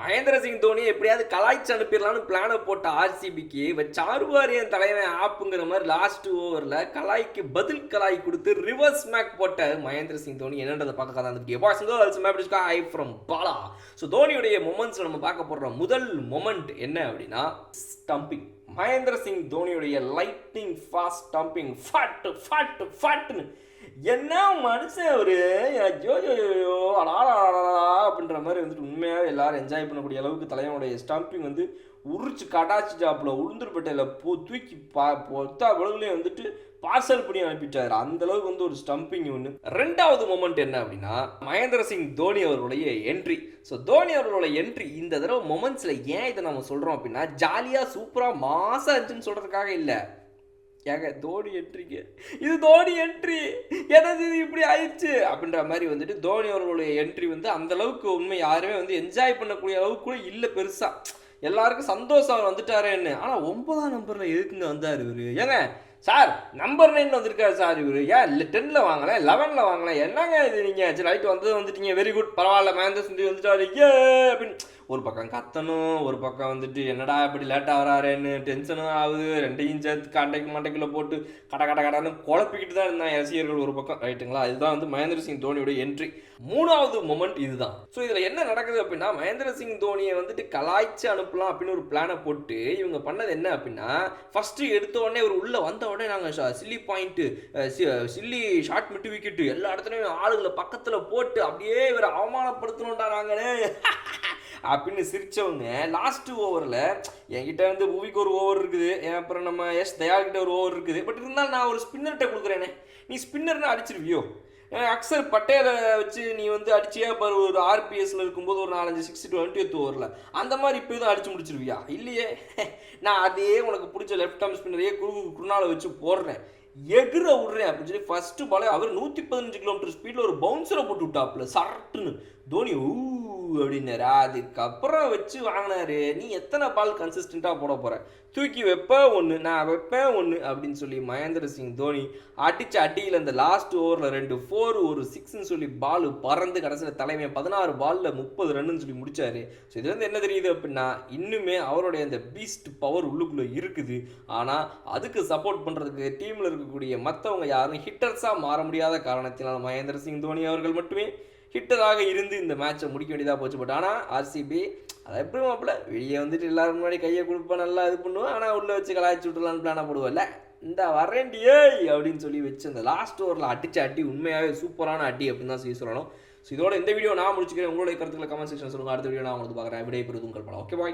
மகேந்திர சிங் தோனி எப்படியாவது கலாய்ச்சி அனுப்பிடலான்னு பிளானை போட்ட ஆர்சிபிக்கு சாருவாரியன் தலைவன் ஆப்புங்கிற மாதிரி லாஸ்ட் ஓவரில் கலாய்க்கு பதில் கலாய் கொடுத்து ரிவர்ஸ் மேக் போட்ட மகேந்திர சிங் தோனி என்னன்றதை பார்க்க தான் ஐ ஃப்ரம் பாலா. ஸோ தோனியுடைய மொமெண்ட்ஸ் நம்ம பார்க்க போடுற முதல் மொமெண்ட் என்ன அப்படின்னா ஸ்டம்பிங். மகேந்திர சிங் தோனியுடைய லைட்னிங் ஃபாஸ்ட் ஸ்டம்பிங் ஃபட்டுன்னு என்ன மனுஷன் ஒரு ஐயோ அப்படின்ற மாதிரி வந்துட்டு உண்மையாகவே எல்லாரும் என்ஜாய் பண்ணக்கூடிய அளவுக்கு தலைவனுடைய ஸ்டம்பிங் வந்து உரிச்சு கடாச்சி ஜாப்பில் உளுந்துருப்பட்டையில் தூக்கி பொத்தா உலகுலேயே வந்துட்டு பார்சல் பண்ணி அனுப்பிட்டாரு. அந்த அளவுக்கு வந்து ஒரு ஸ்டம்பிங் ஒன்று. ரெண்டாவது மொமெண்ட் என்ன அப்படின்னா மகேந்திர சிங் தோனி அவர்களுடைய என்ட்ரி. ஸோ தோனி அவர்களோட என்ட்ரி இந்த தடவை மொமெண்ட்ஸில் ஏன் இதை நம்ம சொல்கிறோம் அப்படின்னா ஜாலியாக சூப்பராக மாசாக இருந்துச்சுன்னு சொல்கிறதுக்காக இல்லை. ஏங்க தோனி என்ட்ரிக்கு இது தோனி என்ட்ரி எனது இது இப்படி ஆயிடுச்சு அப்படின்ற மாதிரி வந்துட்டு தோனி அவர்களுடைய என்ட்ரி வந்து அந்த அளவுக்கு உண்மை யாருமே வந்து என்ஜாய் பண்ணக்கூடிய அளவுக்கு கூட இல்லை. பெருசாக எல்லாருக்கும் சந்தோஷம் அவர் வந்துட்டாரேன்னு. ஆனால் 9ஆம் நம்பரில் எதுக்குங்க வந்தார் இவர்? ஏங்க சார் நம்பர் 9 வந்திருக்காரு சார் இவர், ஏன் இல்லை 10ல் வாங்கலாம் 11ல் வாங்கலாம், என்னங்க இது நீங்கள் சரி ரைட்டு வந்துட்டீங்க வெரி குட் பரவாயில்ல மகேந்திர சிங் வந்துட்டாரு ஏ அப்படின்னு ஒரு பக்கம் கத்தணும், ஒரு பக்கம் வந்துட்டு என்னடா இப்படி லேட்டாக வராருன்னு டென்ஷனும் ஆகுது. ரெண்டையும் சேர்த்து மண்டைக்குள்ளே போட்டு கடன்னு குழப்பிக்கிட்டு தான் இருந்தாங்க ரசிகர்கள் ஒரு பக்கம், ரைட்டுங்களா? இதுதான் வந்து மகேந்திர சிங் தோனியோட என்ட்ரி. மூணாவது மொமெண்ட் இதுதான். ஸோ இதில் என்ன நடக்குது அப்படின்னா மகேந்திர சிங் தோனியை வந்துட்டு கலாய்ச்சி அனுப்பலாம் அப்படின்னு ஒரு பிளானை போட்டு இவங்க பண்ணது என்ன அப்படின்னா ஃபஸ்ட்டு எடுத்த உடனே ஒரு உள்ளே வந்த உடனே நாங்கள் chilli point chilli short Mittu wicket எல்லா இடத்துலையும் ஆளுகளை பக்கத்தில் போட்டு அப்படியே இவரை அவமானப்படுத்தணும்டா நாங்களே அப்படின்னு சிரிச்சவங்க லாஸ்ட் ஓவரில் என்கிட்ட வந்து பூவிக்கு ஒரு ஓவர் இருக்குது, அப்புறம் நம்ம தயார்கிட்ட ஒரு ஓவர் இருக்குது, பட் இருந்தாலும் நான் ஒரு ஸ்பின்னர்கிட்ட கொடுக்குறேனே, நீ ஸ்பின்னர்னு அடிச்சிருவியோ? அக்சர் பட்டேலை வச்சு நீ வந்து அடிச்சியா பாரு ஒரு ஆர்பிஎஸ்ல இருக்கும்போது ஒரு 4-5 6 20th ஓவரில் அந்த மாதிரி இப்போ தான் அடிச்சு முடிச்சிருவியா? இல்லையே, நான் அதே உனக்கு பிடிச்ச லெஃப்ட் ஆர்ம் ஸ்பின்னரையே குருநாளை வச்சு போடுறேன், எகிர விடுறேன் அப்படின்னு சொல்லி ஃபர்ஸ்ட் பாலே அவர் 115 கிலோமீட்டர் ஸ்பீடில் ஒரு பவுன்சரை போட்டு விட்டாப்புல சரட்டுன்னு. தோனி அப்படின்னாரு. அதுக்கப்புறம் வச்சு வாங்கினாரு. நீ எத்தனை பால் கன்சிஸ்டண்ட்டாக போட போகிற, தூக்கி வைப்பேன் ஒன்று நான் வைப்பேன் ஒன்று அப்படின்னு சொல்லி மகேந்திர சிங் தோனி அடித்த அடியில் அந்த லாஸ்ட் ஓவரில் 2 4 ஒரு 6ன்னு சொல்லி பால் பறந்து கடைசியில் தலைமை 16 பாலில் 30 ரன்னு சொல்லி முடிச்சாரு. ஸோ இது வந்து என்ன தெரியுது அப்படின்னா இன்னுமே அவருடைய அந்த பீஸ்ட் பவர் உள்ளுக்குள்ளே இருக்குது. ஆனால் அதுக்கு சப்போர்ட் பண்ணுறதுக்கு டீமில் இருக்கக்கூடிய மற்றவங்க யாரும் ஹிட்டர்ஸாக மாற முடியாத காரணத்தினால் மகேந்திர சிங் தோனி அவர்கள் மட்டுமே ஹிட்டராக இருந்து இந்த மேட்சை முடிக்க வேண்டியதாக போச்சு. பட் ஆனால் ஆர்சிபி அதை எப்படி மாப்பிள்ள வெளியே வந்துட்டு எல்லாரும் முன்னாடி கையை கொடுப்பேன் நல்லா இது பண்ணுவேன், ஆனால் உள்ளே வச்சு கலாய்ச்சி விட்டுலான்னு பிளானாக போடுவோம்ல, இந்த வரேண்டியே அப்படின்னு சொல்லி வச்சு அந்த லாஸ்ட் ஓவரில் அடித்த அடி உண்மையாகவே சூப்பரான அடி அப்படின்னு தான் சொல்லணும். ஸோ இதோட இந்த வீடியோ நான் முடிச்சுக்கிறேன். உங்களுடைய கருத்துக்களை கமெண்ட் செக்ஷன் சொல்லுங்கள். அடுத்த வீடியோ நான் உங்களுக்கு பார்க்குறேன். விடை பெறுது உங்கள் படம். Okay bye.